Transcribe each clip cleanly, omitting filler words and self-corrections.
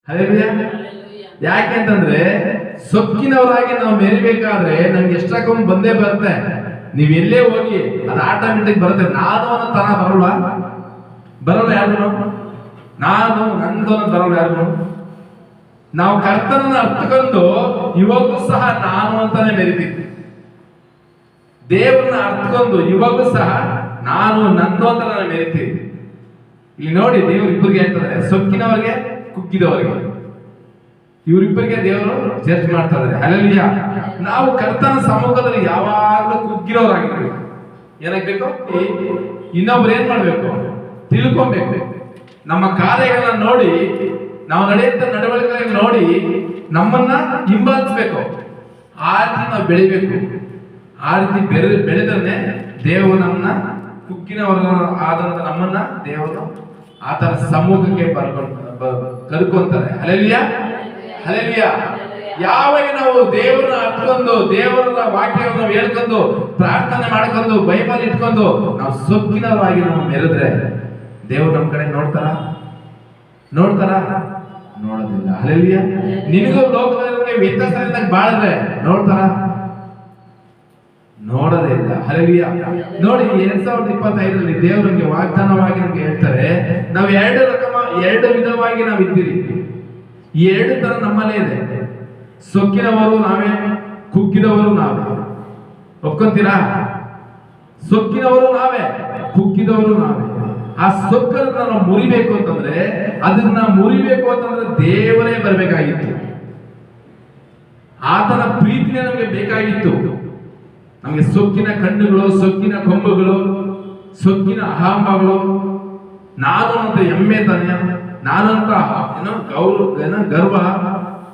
Hallelujah. ಯಾಕೆ ಅಂತಂದ್ರೆ ಸೊಕ್ಕಿನವರಾಗಿ ನಾವು ಮೆರಿಬೇಕಾದ್ರೆ ನಮ್ಗೆ ಎಷ್ಟಾಕೊಂಡ್ ಬಂದೇ ಬರುತ್ತೆ. ನೀವ್ ಎಲ್ಲೇ ಹೋಗಿ ಅದು ಆಟೋಮೆಟಿಕ್ ಬರುತ್ತೆ. ನಾನು ಅನ್ನೋ ತನ ಬರಲ್ಲ ಯಾರು, ನಾನು ನಂದು ಅನ್ನೋ ಬರಲ್ಲ ಯಾರು. ನಾವು ಕರ್ತನನ್ನ ಅರ್ಥಕೊಂಡು ಇವಾಗೂ ಸಹ ನಾನು ಅಂತಾನೆ ಮೆರಿತೀವಿ. ದೇವರನ್ನ ಅರ್ಥಕೊಂಡು ಇವಾಗೂ ಸಹ ನಾನು ನಂದು ಅಂತ ನಾನು ಮೆರಿತೀವಿ. ಇಲ್ಲಿ ನೋಡಿ, ದೇವರು ಇಬ್ಬರಿಗೆ ಹೇಳ್ತಾರೆ, ಸೊಕ್ಕಿನವರಿಗೆ ಕುಗ್ಗಿದವರಿಗೆ, ಇವರಿಬ್ಬರಿಗೆ ದೇವರು ಜಡ್ಜ್ ಮಾಡ್ತಾರೆ. ಹಲ್ಲೆಲೂಯಾ. ನಾವು ಕರ್ತನ ಸಮ್ಮುಖದಲ್ಲಿ ಯಾವಾಗಲೂ ಕುಗ್ಗಿರೋರಾಗಿರ್ಬೇಕು. ಏನಾಗ್ಬೇಕು? ಇನ್ನೊಬ್ರು ಏನ್ ಮಾಡ್ಬೇಕು? ತಿಳ್ಕೊಬೇಕು. ನಮ್ಮ ಕಾರ್ಯಗಳನ್ನ ನೋಡಿ, ನಾವು ನಡೆಯುತ್ತ ನಡವಳಿಕೆಗಳನ್ನ ನೋಡಿ ನಮ್ಮನ್ನ ಹಿಂಬಾಲಿಸ್ಬೇಕು. ಆ ರೀತಿ ನಾವು ಬೆಳಿಬೇಕು. ಆ ರೀತಿ ಬೆಳೆದ್ರೆ ದೇವರು ನಮ್ಮನ್ನ ಕುಗ್ಗಿನವರ ಆದಂತ ನಮ್ಮನ್ನ ದೇವರು ಆತನ ಸಮ್ಮುಖಕ್ಕೆ ಕರ್ಕೊಂತಾರೆ. Hallelujah, hallelujah. ಯಾವಾಗ ನಾವು ದೇವರನ್ನ ಅರ್ಥಕೊಂಡು ದೇವರ ವಾಕ್ಯವನ್ನು ಹೇಳ್ಕೊಂಡು ಪ್ರಾರ್ಥನೆ ಮಾಡ್ಕೊಂಡು ಬೈಬಲ್ ಇಟ್ಕೊಂಡು ನಾವು ಸೊಕ್ಕಿನವರಾಗಿ ನಾವು ಮೆರೆದ್ರೆ ದೇವರು ನಮ್ಮ ಕಡೆ ನೋಡ್ತಾರ? ನೋಡೋದಿಲ್ಲ. ಹಲ್ಲೆಲೂಯಾ. ನಿನಗೂ ಲೋಕದಲ್ಲಿ ವ್ಯತ್ಯಾಸದಿಂದ ಬಾಳಿದ್ರೆ ನೋಡೋದೇ ಇಲ್ಲ. ಹಲ್ಲೆಲೂಯಾ. ನೋಡಿ, 2025ರಲ್ಲಿ ದೇವರು ನಮಗೆ ವಾಗ್ದಾನವಾಗಿ ನಮ್ಗೆ ಹೇಳ್ತಾರೆ, ನಾವು ಎರಡು ವಿಧವಾಗಿ ನಾವು ಇದ್ದೀರಿ. ಈ ಎರಡು ತರ ನಮ್ಮಲ್ಲೇ ಇದೆ. ಸೊಕ್ಕಿನವರು ನಾವೇ, ಕುಗ್ಗಿದವರು ನಾವೇ. ಒಪ್ಕೊಂತೀರಾ? ಸೊಕ್ಕಿನವರು ನಾವೇ, ಕುಗ್ಗಿದವರು ನಾವೇ. ಆ ಸೊಕ್ಕನ್ನು ನಾವು ಮುರಿಬೇಕು ಅಂತಂದ್ರೆ, ಅದನ್ನ ಮುರಿಬೇಕು ಅಂತಂದ್ರೆ ದೇವರೇ ಬರಬೇಕಾಗಿತ್ತು. ಆತನ ಪ್ರೀತಿನೇ ನಮಗೆ ಬೇಕಾಗಿತ್ತು. ನಮಗೆ ಸೊಕ್ಕಿನ ಕಣ್ಣುಗಳು, ಸೊಕ್ಕಿನ ಕೊಂಬುಗಳು, ಸೊಕ್ಕಿನ ಅಹಂಭಾವಗಳು, ನಾನು ಅಂತ ಹೆಮ್ಮೆ ತಾನೆ, ನಾನಂತ ಗರ್ವ,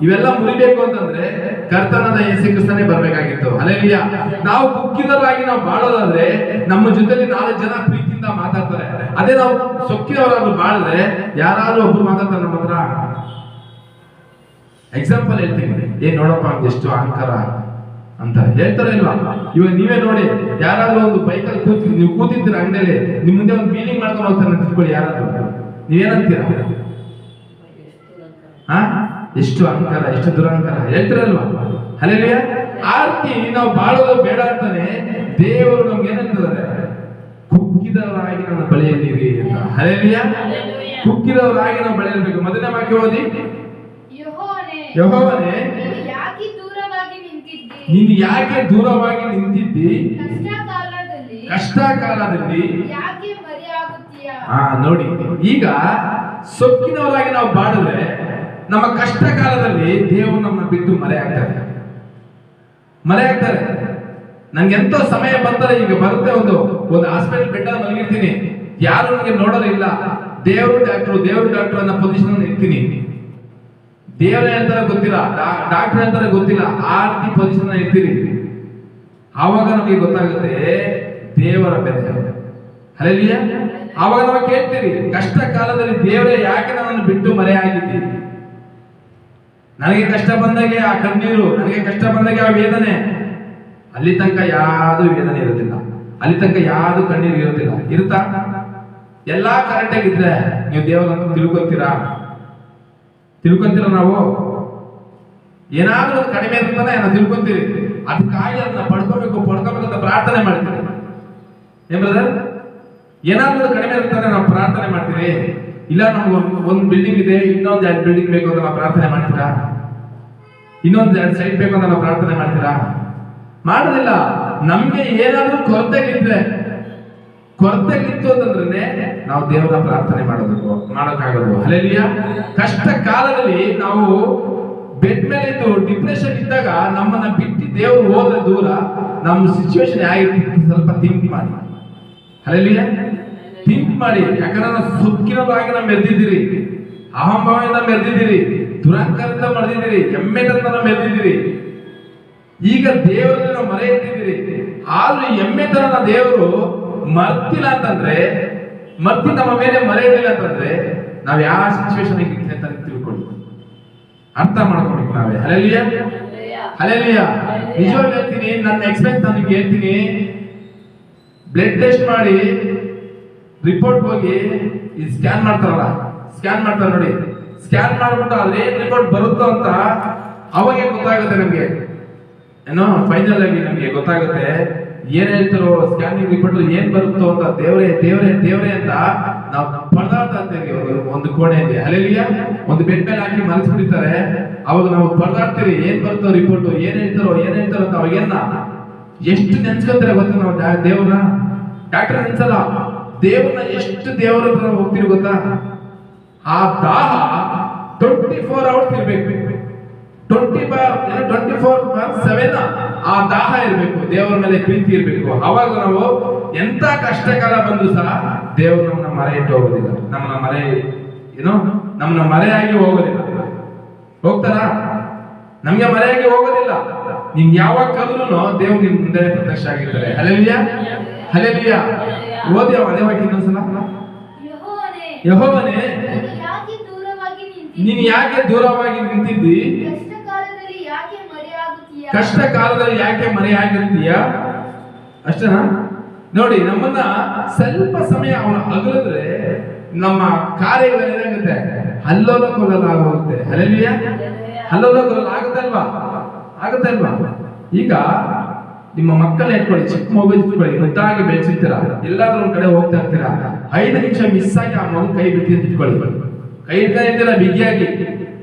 ಇವೆಲ್ಲ ಮುರಿಬೇಕು ಅಂತಂದ್ರೆ ಕರ್ತನಾದ ಯೇಸು ಕ್ರಿಸ್ತನೇ ಬರಬೇಕಾಗಿತ್ತು. ಹಲ್ಲೆಲೂಯಾ. ನಾವು ಕುಗ್ಗಿದವರಾಗಿ ನಾವು ಬಾಳೋದಾದ್ರೆ ನಮ್ಮ ಜೊತೆಲಿ 4 ಜನ ಪ್ರೀತಿಯಿಂದ ಮಾತಾಡ್ತಾರೆ. ಅದೇ ನಾವು ಸೊಕ್ಕಿನವರಾದ್ರು ಬಾಳಿದ್ರೆ ಯಾರಾದ್ರೂ ಒಬ್ರು ಮಾತಾಡ್ತಾರೆ ನಮ್ಮ ಹತ್ರ. ಎಕ್ಸಾಂಪಲ್ ಹೇಳ್ತೀನಿ, ನೋಡಪ್ಪ ಎಷ್ಟು ಅಹಂಕಾರ ಅಂತ ಹೇಳ್ತಾರೆ ಇಲ್ವಾ? ಇವಾಗ ನೀವೇ ನೋಡಿ, ಯಾರಾದ್ರೂ ಒಂದು ಬೈಕಲ್ಲಿ ನೀವು ಕೂತಿರ್ತೀರ ಅಂಗಡಿಯಲ್ಲಿ, ನಿಮ್ ಮುಂದೆ ಒಂದು ಫೀಲಿಂಗ್ ಮಾಡ್ಕೊಂಡು ಹೋಗ್ತಾರೆ ತಿಳ್ಕೊಳ್ಳಿ. ಯಾರಾದ್ರೂ ನೀವೇನಂತೀರ? ಎಷ್ಟು ಅಹಂಕಾರ, ಎಷ್ಟು ದುರಹಂಕಾರ ಹೇಳ್ತಿರಲ್ವಾ? ಹಲ್ಲೆಲೂಯಾ. ಆ ರೀತಿ ನಾವು ಬಾಳೋದು ಬೇಡ ಅಂತಾನೆ ದೇವರು ನಮ್ಗೆ ಏನಂತಾರೆ? ಕುಗ್ಗಿದವರಾಗಿ ನಮ್ಮ ಬಳಿಯಲ್ಲಿರಿ ಅಂತ. ಹಲ್ಲೆಲೂಯಾ. ಕುಗ್ಗಿದವರಾಗಿ ನಾವು ಬೆಳೆಯಬೇಕು. ಮೊದಲನೇ ವಾಕ್ಯ ಓದಿ. ಯೆಹೋವನೇ, ನೀನು ಯಾಕೆ ದೂರವಾಗಿ ನಿಂತಿದ್ದಿ? ಕಷ್ಟ ಕಾಲದಲ್ಲಿ ನೋಡಿ, ಈಗ ಸೊಕ್ಕಿನವರಾಗಿ ನಾವು ಬಾಳಿದ್ರೆ ನಮ್ಮ ಕಷ್ಟ ಕಾಲದಲ್ಲಿ ದೇವರು ನಮ್ಮನ್ನ ಬಿಟ್ಟು ಮರೆಯಾಗ್ತಾರೆ. ನಂಗೆ ಎಂತ ಸಮಯ ಬಂದರೆ, ಈಗ ಬರುತ್ತೆ, ಒಂದು ಹಾಸ್ಪಿಟಲ್ ಬೆಡ್ ಅಲ್ಲಿ ಮಲಗಿರ್ತೀನಿ, ಯಾರು ನನಗೆ ನೋಡೋರಿಲ್ಲ, ದೇವರು ಡಾಕ್ಟರ್ ಅನ್ನೋ ಪೊಸಿಷನ್ ಇರ್ತೀನಿ. ದೇವರೇ ಅಂತಾರೆ ಗೊತ್ತಿಲ್ಲ, ಡಾಕ್ಟರ್ ಅಂತಾರೆ ಗೊತ್ತಿಲ್ಲ, ಆ ರೀತಿ ಪೊಸಿಷನ್ ಇರ್ತೀರಿ. ಆವಾಗ ನಮಗೆ ಗೊತ್ತಾಗುತ್ತೆ ದೇವರ ಬೆಲೆ. ಹಲ್ಲೆಲೂಯಾ. ಆವಾಗ ನಾವು ಕೇಳ್ತೀರಿ, ಕಷ್ಟ ಕಾಲದಲ್ಲಿ ದೇವರೇ ಯಾಕೆ ನನ್ನನ್ನು ಬಿಟ್ಟು ಮರೆಯಾಗಿದ್ದೀರಿ? ನನಗೆ ಕಷ್ಟ ಬಂದಾಗೆ ಆ ಕಣ್ಣೀರು, ನನಗೆ ಕಷ್ಟ ಬಂದಾಗೆ ಆ ವೇದನೆ, ಅಲ್ಲಿ ತನಕ ಯಾವುದು ವೇದನೆ ಇರುತ್ತಿಲ್ಲ, ಅಲ್ಲಿ ತನಕ ಯಾವುದು ಕಣ್ಣೀರು ಇರುತ್ತಿಲ್ಲ. ಇರುತ್ತಾ? ಎಲ್ಲಾ ಕರೆಕ್ಟ್ ಆಗಿದ್ರೆ ನೀವು ದೇವರನ್ನು ತಿಳ್ಕೊಂತೀರಾ? ನಾವು ಏನಾದ್ರೂ ಒಂದು ಕಡಿಮೆ ಇರುತ್ತಾನೆ ನಾವು ತಿಳ್ಕೊಂತೀರಿ. ಅದಕ್ಕಾಗಿ ಅದನ್ನ ಪಡ್ಕೋಬೇಕು ಅಂತ ಪ್ರಾರ್ಥನೆ ಮಾಡ್ತೀರಿ. ಏನ್ ಬ್ರದರ್? ಏನಾದ್ರೂ ಕಡಿಮೆ ಇರ್ತಾನೆ ನಾವು ಪ್ರಾರ್ಥನೆ ಮಾಡ್ತೀರಿ. ಇಲ್ಲ, ನಮ್ಗೆ ಒಂದು ಬಿಲ್ಡಿಂಗ್ ಇದೆ, ಇನ್ನೊಂದು 2 ಬಿಲ್ಡಿಂಗ್ ಬೇಕು ಅಂತ ನಾವು ಪ್ರಾರ್ಥನೆ ಮಾಡ್ತೀರಾ? ಇನ್ನೊಂದು 2 ಸೈಟ್ ಬೇಕು ಅಂತ ನಾವು ಪ್ರಾರ್ಥನೆ ಮಾಡ್ತೀರಾ? ಮಾಡೋದಿಲ್ಲ. ನಮ್ಗೆ ಏನಾದ್ರೂ ಕೊರತೆಗಿತ್ತು ಅಂತಂದ್ರೆ ನಾವು ದೇವರ ಪ್ರಾರ್ಥನೆ ಮಾಡೋಕ್ಕಾಗೋದು. ಹಲ್ಲೆಲೂಯಾ. ಕಷ್ಟ ಕಾಲದಲ್ಲಿ ನಾವು ಬೆಡ್ ಮೇಲೆ ಇದ್ದು ಡಿಪ್ರೆಷನ್ ಇದ್ದಾಗ ನಮ್ಮನ್ನ ಬಿಟ್ಟು ದೇವರು ಹೋದ್ರೆ ದೂರ, ನಮ್ಮ ಸಿಚುವೇಶನ್ ಹೇಗಿರುತ್ತೆ ಸ್ವಲ್ಪ ಥಿಂಕ್ ಮಾಡಿ. ಹಲ್ಲೆಲೂಯಾ. ಥಿಂಕ್ ಮಾಡಿ. ಯಾಕಂದ್ರೆ ನಾವು ಸೊಕ್ಕಿನವರಾಗಿ ನಾವು ಮೆರೆದಿದ್ದೀರಿ, ಅಹಂಭಾವದಿಂದ ಮೆರೆದಿದ್ದೀರಿ, ದುರಹಂಕಾರದಿಂದ ಮೆರೆದಿದ್ದೀರಿ, ಹೆಮ್ಮೆತನದಿಂದ ಮೆರೆದಿದ್ದೀರಿ. ಈಗ ದೇವರಲ್ಲಿ ನಾವು ಮರೆ ಇಟ್ಟಿದ್ದೀರಿ. ಆದ್ರೂ ಹೆಮ್ಮೆತನ ದೇವರು ಮರ್ತಿಲ್ಲ ಅಂತಂದ್ರೆ, ನಮ್ಮ ಮೇಲೆ ಮರೆ ಇರಲಿಲ್ಲ ಅಂತಂದ್ರೆ ನಾವ್ ಯಾವ ಸಿಚುವೇಶನ್ ಇರ್ತೀವಿ ಅಂತ ತಿಳ್ಕೊಳ್ಳಿ, ಅರ್ಥ ಮಾಡ್ಕೊಬೇಕು ನಾವೇ. ಹಲ್ಲೆಲೂಯಾ. ಹಲ್ಲೆಲೂಯಾ. ನಿಜವಾಗ್ಲೂ ಹೇಳ್ತೀನಿ, ನನ್ನ ಎಕ್ಸ್ಪೀರಿಯನ್ಸ್ ನಾನು ನಿಮ್ಗೆ ಹೇಳ್ತೀನಿ. ಬ್ಲಡ್ ಟೆಸ್ಟ್ ಮಾಡಿ ರಿಪೋರ್ಟ್ ಹೋಗಿ ಸ್ಕ್ಯಾನ್ ಮಾಡ್ತಾರೆ ನೋಡಿ, ಸ್ಕ್ಯಾನ್ ಮಾಡ್ಬಿಟ್ಟು ಅದೇನ್ ರಿಪೋರ್ಟ್ ಬರುತ್ತೋ ಅಂತ ಅವಾಗ ಗೊತ್ತಾಗುತ್ತೆ ನಮ್ಗೆ, ಏನೋ ಫೈನಲ್ ಆಗಿ ನಮ್ಗೆ ಗೊತ್ತಾಗುತ್ತೆ ಏನ್ ಹೇಳ್ತಾರೋ ಸ್ಕ್ಯಾನಿಂಗ್ ರಿಪೋರ್ಟ್ ಏನ್ ಬರುತ್ತೋ ಅಂತ. ದೇವ್ರೇ ದೇವ್ರೇ ದೇವ್ರೇ ಅಂತ ನಾವು ಪರದಾಡ್ತಾ ಇರ್ತೀವಿ ಒಂದು ಕೋಣೆಯಲ್ಲಿ. ಹಲ್ಲೆಲೂಯಾ. ಒಂದು ಬೆಡ್ ಮೇಲೆ ಹಾಕಿ ಮಲಗಿಸ್ಬಿಡ್ತಾರೆ, ಅವಾಗ ನಾವು ಪರದಾಡ್ತೀವಿ ಏನ್ ಬರುತ್ತೋ ರಿಪೋರ್ಟ್, ಏನ್ ಹೇಳ್ತಾರೋ ಅಂತ. ಅವಾಗೇನ ಎಷ್ಟು ನೆನ್ಸ್ಕೊತಾರೆ ಗೊತ್ತಾ ನಾವು ದೇವ್ರನ್ನ. ಡಾಕ್ಟರ್ ನೆನ್ಸಲ್ಲ, ದೇವ್ರನ್ನ ಎಷ್ಟು ದೇವರ ಹತ್ರ ನಾವು ಹೋಗ್ತೀವಿ ಗೊತ್ತಾ. ಆ ದಾಹ 24 hours ಇರ್ಬೇಕು, 24/7 ಆ ದಾಹ ಇರ್ಬೇಕು, ದೇವರ ಮೇಲೆ ಪ್ರೀತಿ ಇರ್ಬೇಕು. ಅವಾಗ ನಾವು ಎಂತ ಕಷ್ಟ ಕಾಲ ಬಂದ್ರು ಸಹ ದೇವರು ನಮ್ಮನ್ನ ಮರೆ ಇಟ್ಟು ಹೋಗೋದಿಲ್ಲ, ನಮ್ಮನ್ನ ಮರೆಯಾಗಿ ಹೋಗೋದಿಲ್ಲ. ಹೋಗ್ತಾರ? ನಮ್ಗೆ ಮರೆಯಾಗಿ ಹೋಗೋದಿಲ್ಲ. ನಿಮ್ಗೆ ಯಾವಾಗ ಕರೆದ್ರು ದೇವ್ರು ನಿಮ್ ಮುಂದೆ ಪ್ರತ್ಯಕ್ಷ ಆಗಿರ್ತಾರೆ. Hallelujah hallelujah. ಓದಿ ಅದೇ ವಾಕ್ಯ ಇನ್ನೊಂದ್ಸಲ. ಯೆಹೋವನೇ, ನೀನು ಯಾಕೆ ದೂರವಾಗಿ ನಿಂತಿದ್ದಿ? ಕಷ್ಟ ಕಾಲದಲ್ಲಿ ಯಾಕೆ ಮರೆಯಾಗಿರ್ತೀಯ? ಅಷ್ಟೇನಾ? ನೋಡಿ, ನಮ್ಮನ್ನ ಸ್ವಲ್ಪ ಸಮಯ ಅವನು ಅಗಲಿದ್ರೆ ನಮ್ಮ ಕಾರ್ಯಗಳೇನಾಗುತ್ತೆ? ಅಲ್ಲೋಲ ಕೊಲ್ಲಲ ಆಗುತ್ತೆ. ಹಲ್ಲೆಲೂಯಾ. ಅಲ್ಲೋಲ ಕೊಲ್ಲಲ ಆಗುತ್ತೆ ಅಲ್ವಾ? ಈಗ ನಿಮ್ಮ ಮಕ್ಕಳನ್ನ ಇಟ್ಕೊಳ್ಳಿ, ಚಿಕ್ಕ ಮಗು ಇಟ್ಕೊಳ್ಳಿ, ಮುದ್ದಾಗಿ ಬೆಳೆಸಿರ್ತೀರಾ, ಎಲ್ಲಾದ್ರೂ ಒಂದ್ ಕಡೆ ಹೋಗ್ತಾ ಇರ್ತೀರಾ, 5 ನಿಮಿಷ ಮಿಸ್ ಆಗಿ ಆ ಮಗು ಕೈ ಬಿಡ್ತೀನಿ ಅಂತ ಇಟ್ಕೊಳ್ಳಿ. ಕೈ ಇಡ್ತಾ ಇರ್ತೀರಾ ಬಿಗಿಯಾಗಿ,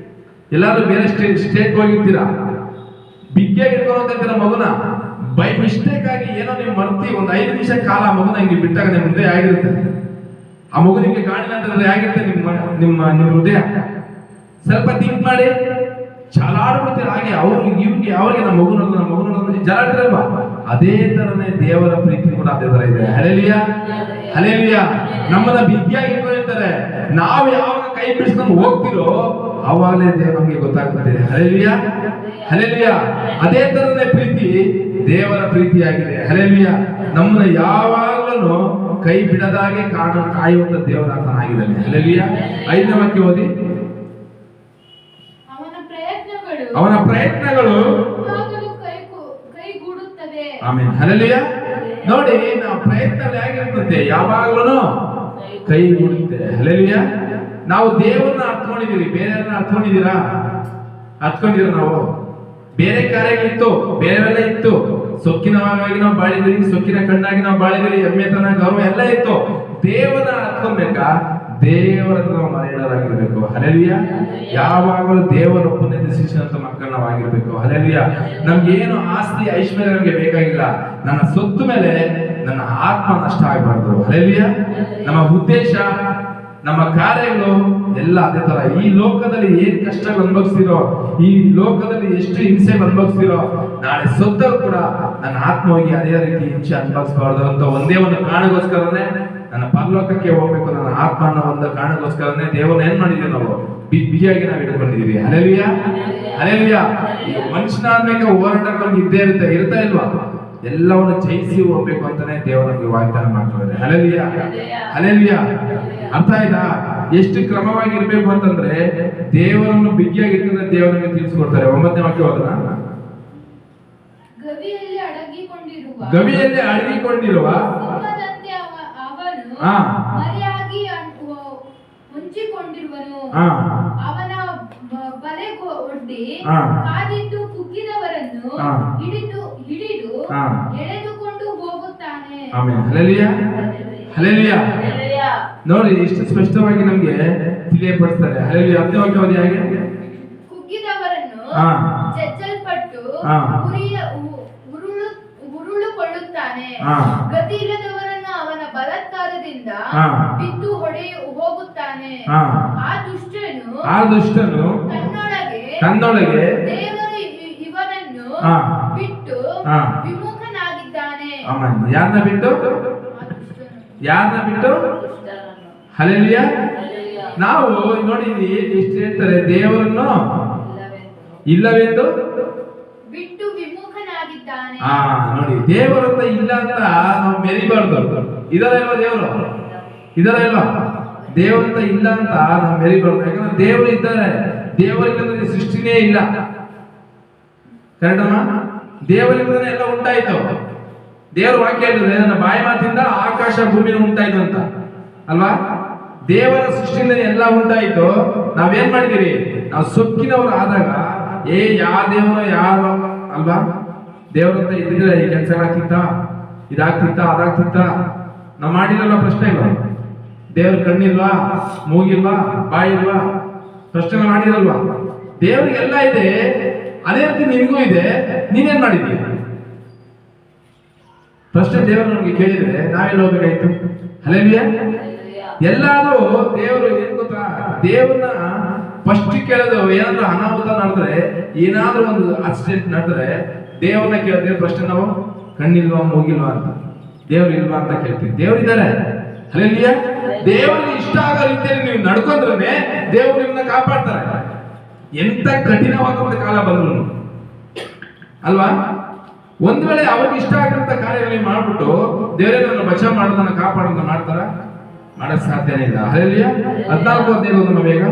ಎಲ್ಲಾದ್ರೂ ಬೇರೆ ಸ್ಟೇಟ್ ಹೋಗಿರ್ತೀರಾ, ಬಿಗಿಯಾಗಿ ಇಟ್ಕೊಳ್ಳೋಂತಿರ್ತೀರ ಮಗುನ. ಬೈ ಮಿಸ್ಟೇಕ್ ಆಗಿ ಏನೋ ನೀವು ಮರ್ತಿ ಒಂದು 5 ನಿಮಿಷ ಕಾಲ ಆ ಮಗುನ ಹಿಂಗೆ ಬಿಟ್ಟಾಗ ನಿಮ್ಮ ಹೃದಯ ಆಗಿರುತ್ತೆ. ಆ ಮಗು ನಿಮ್ಗೆ ಕಾಣಿಲ್ಲ ಅಂತಂದ್ರೆ ಆಗಿರುತ್ತೆ ನಿಮ್ಮ ಹೃದಯ. ಸ್ವಲ್ಪ ಥಿಂಕ್ ಮಾಡಿ, ಚಾಲಾಡ್ಬಿಡ್ತೀರ ಹಾಗೆ. ಅವ್ರಿಗೆ ನಮ್ಮ ಮಗು ನೋಡೋದು ಜಾಲಾಡ್ತಿರಲ್ವಾ? ಅದೇ ತರನೇ ದೇವರ ಪ್ರೀತಿ ಕೂಡ ಅದೇ ತರ ಇದೆ. Hallelujah hallelujah. ನಮ್ಮನ್ನ ಬಿಗಿಯಾಗಿ ಇಟ್ಕೊಂಡಿರ್ತಾರೆ, ನಾವು ಯಾವಾಗ ಕೈ ಬಿಡಿಸ್ಕೊಂಡು ಹೋಗ್ತಿರೋ ಅವಾಗಲೇ ದೇವ್ರ ನಮ್ಗೆ ಗೊತ್ತಾಗುತ್ತೆ. Hallelujah hallelujah. ಅದೇ ತರನೇ ಪ್ರೀತಿ ದೇವರ ಪ್ರೀತಿಯಾಗಿದೆ. ಹಲ್ಲೆಲೂಯಾ. ನಮ್ಮನ್ನ ಯಾವಾಗಲೂ ಕೈ ಬಿಡದಾಗೆ ಕಾಯುವಂತ ದೇವರ ಆಗಿದ್ದಾನೆ. ಹಲ್ಲೆಲೂಯಾ. 5ನೇ ವಾಕ್ಯ ಓದಿ. ಅವನ ಪ್ರಯತ್ನಗಳು ಆಮೆನ್. ಹಲ್ಲೆಲೂಯಾ. ನೋಡಿ, ನಾವು ಪ್ರಯತ್ನ ಹೇಗಿರ್ತದೆ? ಯಾವಾಗಲೂ ಕೈಗೂಡುತ್ತೆ. ಹಲ್ಲೆಲೂಯಾ. ನಾವು ದೇವರನ್ನ ಅರ್ಥಕೊಂಡಿದೀವಿ, ಬೇರೆಯವ್ರನ್ನ ಅರ್ಥಕೊಂಡಿದ್ದೀರಾ? ನಾವು ಬೇರೆ ಕಾರ್ಯಗಳಿತ್ತು, ಬೇರೆಲ್ಲ ಇತ್ತು. ಸೊಕ್ಕಿನವಾಗಿ ನಾವು ಬಾಳಿದಿರಿ, ಸೊಕ್ಕಿನ ಕಣ್ಣಾಗಿ ನಾವು ಬಾಳಿದಿರಿ, ಎಮ್ಮೆತನ ಗೌರವ ಎಲ್ಲ ಇತ್ತು. ದೇವರನ್ನ ಅರ್ಥಕೊಬೇಕಾ? ದೇವರ ನಾವು ಮರೆಯಲಾಗಿರ್ಬೇಕು. ಹಲ್ಲೆಲೂಯಾ. ಯಾವಾಗಲೂ ದೇವರೊಬ್ಬನೇ ಶಿಕ್ಷಣಂತ ಮಕ್ಕಳು ನಾವು ಆಗಿರ್ಬೇಕು. ಹಲ್ಲೆಲೂಯಾ. ನಮ್ಗೇನು ಆಸ್ತಿ ಐಶ್ವರ್ಯ ನಮ್ಗೆ ಬೇಕಾಗಿಲ್ಲ. ನನ್ನ ಸೊತ್ತು ಮೇಲೆ ನನ್ನ ಆತ್ಮ ನಷ್ಟ ಆಗಬಾರ್ದು. ಹಲ್ಲೆಲೂಯಾ. ನಮ್ಮ ಉದ್ದೇಶ, ನಮ್ಮ ಕಾರ್ಯಗಳು ಎಲ್ಲ ಅದೇ ತರ. ಈ ಲೋಕದಲ್ಲಿ ಏನ್ ಕಷ್ಟಗಳು ಅನುಭವಿಸ್ತಿರೋ, ಈ ಲೋಕದಲ್ಲಿ ಎಷ್ಟು ಹಿಂಸೆ ಅನುಭವಿಸ್ತಿರೋ, ನಾಳೆ ಸೊತ್ತರು ಕೂಡ ನನ್ನ ಆತ್ಮ ಹೋಗಿ ಅದೇ ರೀತಿ ಹಿಂಸೆ ಅನುಭವಿಸಬಾರ್ದು ಅಂತ ಒಂದೇ ಒಂದು ಕಾರಣಗೋಸ್ಕರನೇ ನನ್ನ ಪರಲೋಕಕ್ಕೆ ಹೋಗ್ಬೇಕು, ನನ್ನ ಆತ್ಮ ಅನ್ನೋ ಒಂದು ಕಾರಣಗೋಸ್ಕರನೇ ದೇವರನ್ನ ಏನ್ ಮಾಡಿದೀವಿ ನಾವು? ಬಿಗಿಯಾಗಿ ನಾವು ಇಟ್ಕೊಂಡಿದೀವಿ. Hallelujah hallelujah. ಈಗ ಮನುಷ್ಯನ ಆದ್ಮೇಲೆ ಹೋರಾಟ ನಮ್ಗೆ ಇರ್ತಾ ಇಲ್ವಾ? ಎಲ್ಲವನ್ನು ಜಯಿಸಿ ಹೋಗ್ಬೇಕು ಅಂತಾನೆ ದೇವರು ನಮ್ಗೆ ವಾಗ್ದಾನ ಮಾಡ್ತಾರೆ. Hallelujah hallelujah. ಅರ್ಥ ಆಯ್ತಾ? ಎಷ್ಟು ಕ್ರಮವಾಗಿ ಇರ್ಬೇಕು ಅಂತಂದ್ರೆ ದೇವರನ್ನು ಬಿಗಿಯಾಗಿ ಇಟ್ಕೊಂಡ್ರೆ ದೇವರು ನಮಗೆ ತಿಳಿಸ್ಕೊಡ್ತಾರೆ. 9ನೇ ವಾಕ್ಯ ಹೋಗೋಣ. ಗವಿಯಲ್ಲಿ ಅಡಗಿಕೊಂಡಿರುವ ಅವನ ಬಲೆಗೊಡ್ಡಿ ಕಾದಿದ್ದು ಕುಗ್ಗಿದವರನ್ನು ಹಿಡಿದು ಎಳೆದುಕೊಂಡು ಹೋಗುತ್ತಾನೆ. ಆಮೆನ್. Hallelujah hallelujah. ನೋಡಿ, ಎಷ್ಟು ಸ್ಪಷ್ಟವಾಗಿ ನಮ್ಗೆ ತಿಳಿಯಪಡಿಸ್ತಾರೆ. ಹಲ್ಲೆಲೂಯಾ. 10ನೇ ವಾಕ್ಯ ಓದಿ. ಹಾಗೆ ಕುಗ್ಗಿದವರನ್ನು ಜಜ್ಜಲ್ಪಟ್ಟು ಉರುಳುಕೊಳ್ಳುತ್ತಾನೆ. ಗತಿ ಇಲ್ಲದವರನ್ನು ಅವನ ಬಲಾತ್ಕಾರದಿಂದ ಬಿದ್ದು ಹೋಗುತ್ತಾನೆ. ಆ ದುಷ್ಟನು ತನ್ನೊಳಗೆ ದೇವರು ಇವನನ್ನು ಬಿಟ್ಟು ವಿಮುಖನಾಗಿದ್ದಾನೆ. ಯಾರನ್ನ ಬಿಟ್ಟು? ಹಲ್ಲೆಲೂಯಾ. ನಾವು ನೋಡಿ ಎಷ್ಟು ಹೇಳ್ತಾರೆ, ದೇವರನ್ನು ಇಲ್ಲವೆಂದು ಬಿಟ್ಟು ವಿಮುಖನಾಗಿದ್ದಾನೆ. ನೋಡಿ, ದೇವರಂತ ಇಲ್ಲ ಅಂತ ನಾವು ಮೆರಿಬಾರ್ದು. ಇದರ ಇಲ್ವಾ ದೇವರು? ದೇವರಂತ ಇಲ್ಲ ಅಂತ ನಾವು ಮೆರಿಬಾರ್ದು. ಯಾಕಂದ್ರೆ ದೇವರು ಇದ್ದಾರೆ. ದೇವರಿಲ್ಲದ್ರೆ ಸೃಷ್ಟಿನೇ ಇಲ್ಲ. ಕರೆಕ್ಟಮ್ಮ? ದೇವರಿಂದನೇ ಎಲ್ಲ ಉಂಟಾಯ್ತು. ದೇವ್ರ ವಾಕ್ಯ ಹೇಳಿದ್ರೆ ನನ್ನ ಬಾಯಿ ಮಾತಿಂದ ಆಕಾಶ ಭೂಮಿನ ಉಂಟಾಯ್ತು ಅಂತ ಅಲ್ವಾ? ದೇವರ ಸೃಷ್ಟಿಯಿಂದ ಎಲ್ಲ ಉಂಟಾಯಿತು. ನಾವೇನ್ ಮಾಡಿದಿರಿ? ನಾವು ಸೊಕ್ಕಿನವರು ಆದಾಗ ಯಾವ ದೇವರು ಯಾರು ಅಲ್ವಾ? ದೇವರಂತ ಇದ್ದಿದ್ರೆ ಈ ಕೆಲಸಗಳಾಗ್ತಿತ್ತ, ಇದಾಗ್ತಿತ್ತ, ಅದಾಗ್ತಿತ್ತ? ನಾವು ಮಾಡಿರಲ್ಲ, ಪ್ರಶ್ನೆ ಇಲ್ಲ. ದೇವ್ರ ಕಣ್ಣಿಲ್ವಾ, ಮೂಗಿಲ್ವಾ, ಬಾಯಿಲ್ವಾ? ಪ್ರಶ್ನೆ ಮಾಡಿರಲ್ವಾ? ದೇವ್ರಿಗೆಲ್ಲ ಇದೆ, ಅದೇ ರೀತಿ ನಿನಗೂ ಇದೆ. ನೀನೇನ್ ಮಾಡಿದ್ದೀಯ? ಪ್ರಶ್ನೆ ದೇವರು ನಮ್ಗೆ ಕೇಳಿದ್ರೆ ನಾವೆಲ್ಲ ಹೋಗ್ಬೇಕಾಯ್ತು? ಹಲ್ಲೆಲೂಯಾ. ಎಲ್ಲಾದ್ರೂ ದೇವರು ಏನ್ ಗೊತ್ತಾ, ದೇವ್ರನ್ನ ಫಸ್ಟ್ ಕೇಳೋದು ಏನಾದ್ರೂ ಅನಾಹುತ ನಡೆದ್ರೆ, ಏನಾದ್ರೂ ಒಂದು ಆಕ್ಸಿಡೆಂಟ್ ನಡೆದ್ರೆ ದೇವ್ರನ್ನ ಕೇಳಿದ್ರೆ ಪ್ರಶ್ನೆ ನಾವು ಕಣ್ಣಿಲ್ವಾ, ಮೂಗಿಲ್ವಾ ಅಂತ, ದೇವ್ರು ಇಲ್ವಾ ಅಂತ ಕೇಳ್ತೀವಿ. ದೇವ್ರಿದ್ದಾರೆ. ಹಲ್ಲೆಲೂಯಾ. ದೇವರಿಗೆ ಇಷ್ಟ ಆಗೋ ರೀತಿಯಲ್ಲಿ ನೀವು ನಡ್ಕೊಂಡ್ರೆ ದೇವ್ರು ನಿಮ್ಮನ್ನ ಕಾಪಾಡ್ತಾರೆ. ಎಂತ ಕಠಿಣವಾದ ಒಂದು ಕಾಲ ಬಂದ್ರು ಅಲ್ವಾ? ಒಂದ್ ವೇಳೆ ಅವ್ರಿಗೆ ಇಷ್ಟ ಆಗಿರಂತ ಕಾರ್ಯಗಳನ್ನು ಮಾಡ್ಬಿಟ್ಟು ದೇವರೇ ನನ್ನ ಬಚಾವ್ ಮಾಡೋದನ್ನ ಕಾಪಾಡೋದನ್ನ ಮಾಡ್ತಾರ? ಮಾಡಕ್ ಸಾಧ್ಯನೇ ಇಲ್ಲ. ಹಲ್ಲೆಲೂಯಾ. 14 ಬೇಗ.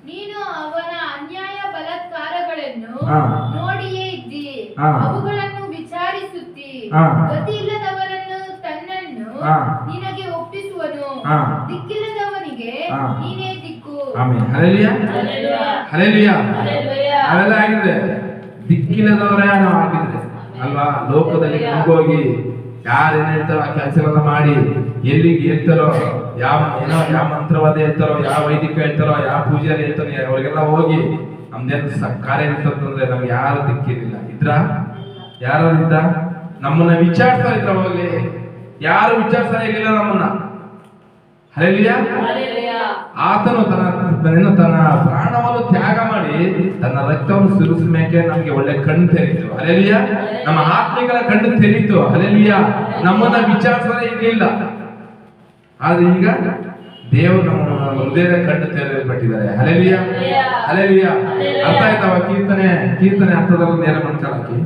ನೀನು ಅವನ ಅನ್ಯಾಯ ಬಲಾತ್ಕಾರಗಳನ್ನು ಹಾ. ನೋಡಿಯೇ ಇದ್ದಿ, ಹಾ. ಅವುಗಳನ್ನು ವಿಚಾರಿಸುತ್ತಿ. ಹಾ. ಗತಿಯಿಲ್ಲದವರನ್ನು ತನ್ನನ್ನು ಹಾ. ನಿನಗೆ ಒಪ್ಪಿಸುವನು. ಹಾ. ದಿಕ್ಕಿಲ್ಲದವನಿಗೆ ಹಾ. ನೀನೇ ದಿಕ್ಕು. ಆಮೆನ್. ಹಲ್ಲೆಲೂಯಾ. ಹಲ್ಲೆಲೂಯಾ. ಅವೆಲ್ಲ ಆಗಿದ್ರೆ ದಿಕ್ಕಿಲ್ಲದವರೇ ನಾವು ಆಗಿದ್ರೆ ಅಲ್ವಾ? ಲೋಕದಲ್ಲಿ ಹೋಗಿ ಯಾರೇನ್ ಹೇಳ್ತಾರೋ ಆ ಕೆಲಸಗಳನ್ನ ಮಾಡಿ ಎಲ್ಲಿಗೆ ಹೇಳ್ತಾರೋ, ಯಾವ ಮಂತ್ರವಾದ ಹೇಳ್ತಾರೋ, ಯಾವ ವೈದಿಕ ಹೇಳ್ತಾರೋ, ಯಾವ ಪೂಜಾರಿ ಹೇಳ್ತಾನೆ, ಅವ್ರಿಗೆಲ್ಲ ಹೋಗಿ ನಮ್ದೇನು ಕಾರ್ಯ ಇರ್ತಂದ್ರೆ ನಮ್ಗೆ ಯಾರು ದಿಕ್ಕಿರಲಿಲ್ಲ. ಇದ್ರ ಯಾರಿದ್ದ? ನಮ್ಮನ್ನ ವಿಚಾರಿಸ್ತಾ ಇದ್ರ ಹೋಗ್ಲಿ? ಯಾರು ವಿಚಾರಿಸ್ತಾ ಇರ್ಲಿಲ್ಲ ನಮ್ಮನ್ನ. ಹಲ್ಲೆಲೂಯಾ. ಆತನು ತನ್ನ ಪ್ರಾಣವನ್ನು ತ್ಯಾಗ ಮಾಡಿ ತನ್ನ ರಕ್ತವನ್ನು ಸುರಿಸಿದ ಮೇಲೆ ನಮಗೆ ಒಳ್ಳೆ ಕಣ್ಣು ತೆರೀತು. ಹಲ್ಲೆಲೂಯಾ. ನಮ್ಮ ಆತ್ಮಿಕರ ಕಣ್ಣು ತೆರೀತು. ಹಲ್ಲೆಲೂಯಾ. ನಮ್ಮನ್ನ ವಿಚಾರಿಸಲೇ ಇರಲಿಲ್ಲ. ಆದ್ರೆ ಈಗ ದೇವರು ನಮ್ಮ ಹೃದಯದ ಕಣ್ಣು ತೆರೆಯಲ್ಪಟ್ಟಿದ್ದಾರೆ. ಹಲ್ಲೆಲೂಯಾ. ಹಲ್ಲೆಲೂಯಾ. ಅರ್ಥ ಆಯ್ತವ? ಕೀರ್ತನೆ ಅರ್ಥದಲ್ಲಿ ನೇರ ಮನ್ಕಲಾಕಿ